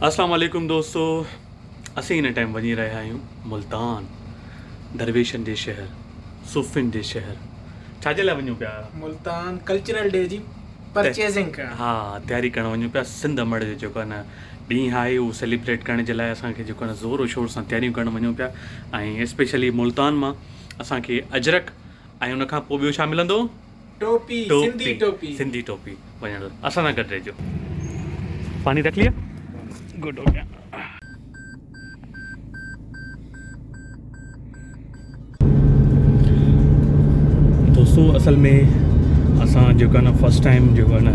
अस्सलाम वालेकुम दोस्तों, असीं हिन टाइम वञी रहिया आहियूं मुल्तान, दरवेशनि जे शहर, सूफ़ियुनि जे शहर। छाजे लाइ वञूं पिया? मुल्तान कल्चरल डे जी परचेजिंग करणु। हा, तयारी करणु वञूं पिया। सिंध मड़ जो जेको आहे न ॾींहुं आहे उहो सेलिब्रेट करण जे लाइ असांखे जेको आहे न ज़ोर शोर सां तयारियूं करणु वञूं पिया। ऐं स्पेशली मुल्तान मां असांखे अजरक ऐं उनखां पोइ ॿियो छा मिलंदो? टोपी, सिंधी टोपी वञण लाइ असां सां गॾु रहिजो। पानी रख लिया? गुड हो गया। दोस्तों असल में असां जेको आहे न फस्ट टाइम जेको आहे न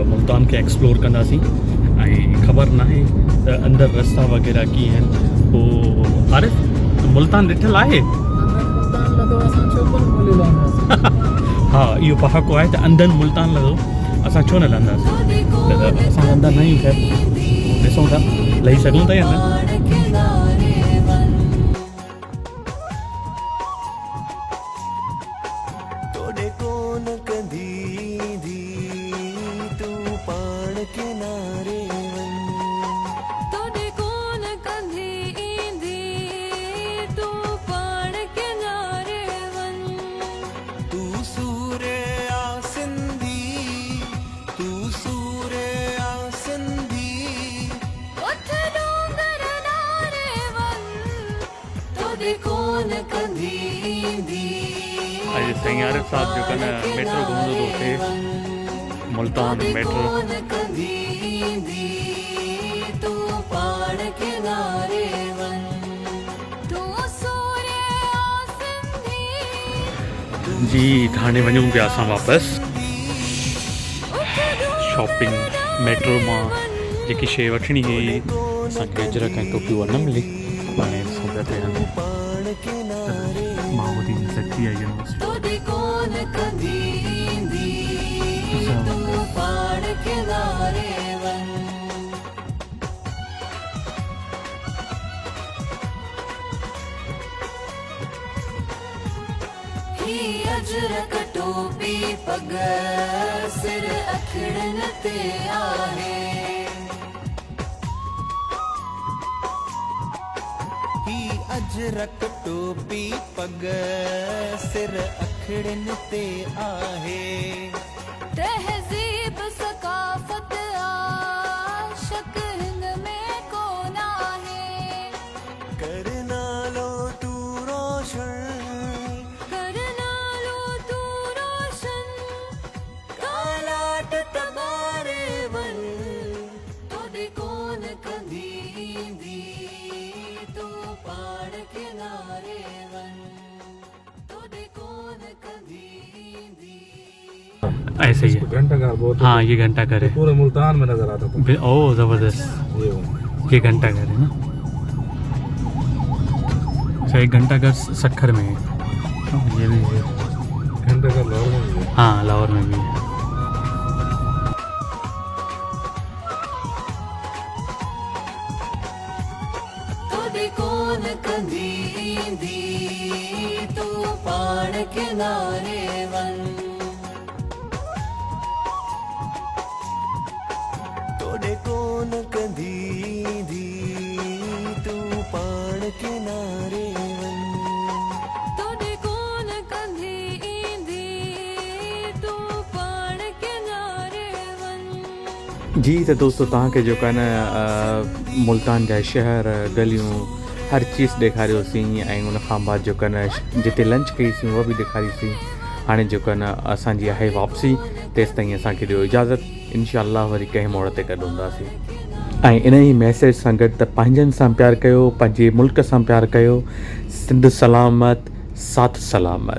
मुल्तान खे एक्सप्लोर कंदासीं ऐं ख़बर न आहे त अंदरि रस्ता वग़ैरह कीअं आहिनि। पोइ आरिफ मुल्तान ॾिठल आहे? हा, इहो पहाको आहे त अंदरि मुल्तान लॻो, असां छो न लहंदासीं? त असां अंदरि न आहियूं, ख़ैर ॾिसूं था लही सघूं था या न। अॼु साईं आरिफ साहब जेको आहे न मेट्रो घुमंदो थो थिए, मुल्तान मेट्रो। जी हाणे वञूं पिया असां वापसि। शॉपिंग मेट्रो मां जेकी शइ वठणी हुई असांखे अजरक ऐं टोपियूं न मिली। हाणे ॾिसूं पिया थियनि महाबूदीन ज़किया यूनिवर्सिटी। अजरक टोपी पग सिर अखड़न ते आहे। अजरक टोपी पग सिर अखड़न ते आहे। तहज़ीब सकाफ़त आशिक़ हिन में कोन आहे। करना लो तू रोशन, करना लो तू रोशन, कालाट तबारे वन तोड़े कोन कंदी तू पाड़ किनारे वन तोड़े कोन कंदी। ऐसे ही है। घंटाघर बहुत, हाँ ये घंटाघर है, पूरे मुल्तान में नजर आता था। ओह ज़बरदस्त, ये घंटाघर है ना। अच्छा, एक घंटाघर सखर में है। ये भी है घंटाघर लाहौर में भी है। हाँ, लाहौर में भी है। कौन कंदी तू पाड़ किनारे वन तोड़े कौन कंदी तू पाड़ किनारे वन तोड़े कौन कंदी तू पाड़ किनारे वन। जी तो दोस्तों तव्हांखे जेको आहे न मुल्तान जा शहर गलियूं हर चीज़ ॾेखारियोसीं ऐं उन खां बाद जेको आहे न जिते लंच कईसीं उहा बि ॾेखारीसीं। हाणे जेको आहे न असांजी आहे वापसी, तेसि ताईं असांखे ॾियो इजाज़त। इंशाअल्लाह वरी कंहिं मोड़ ते गॾु हूंदासीं। ऐं इन ई मैसेज सां गॾु त पंहिंजनि सां प्यारु कयो, पंहिंजे मुल्क सां प्यारु कयो। सिंध सलामत, साथ सलामत।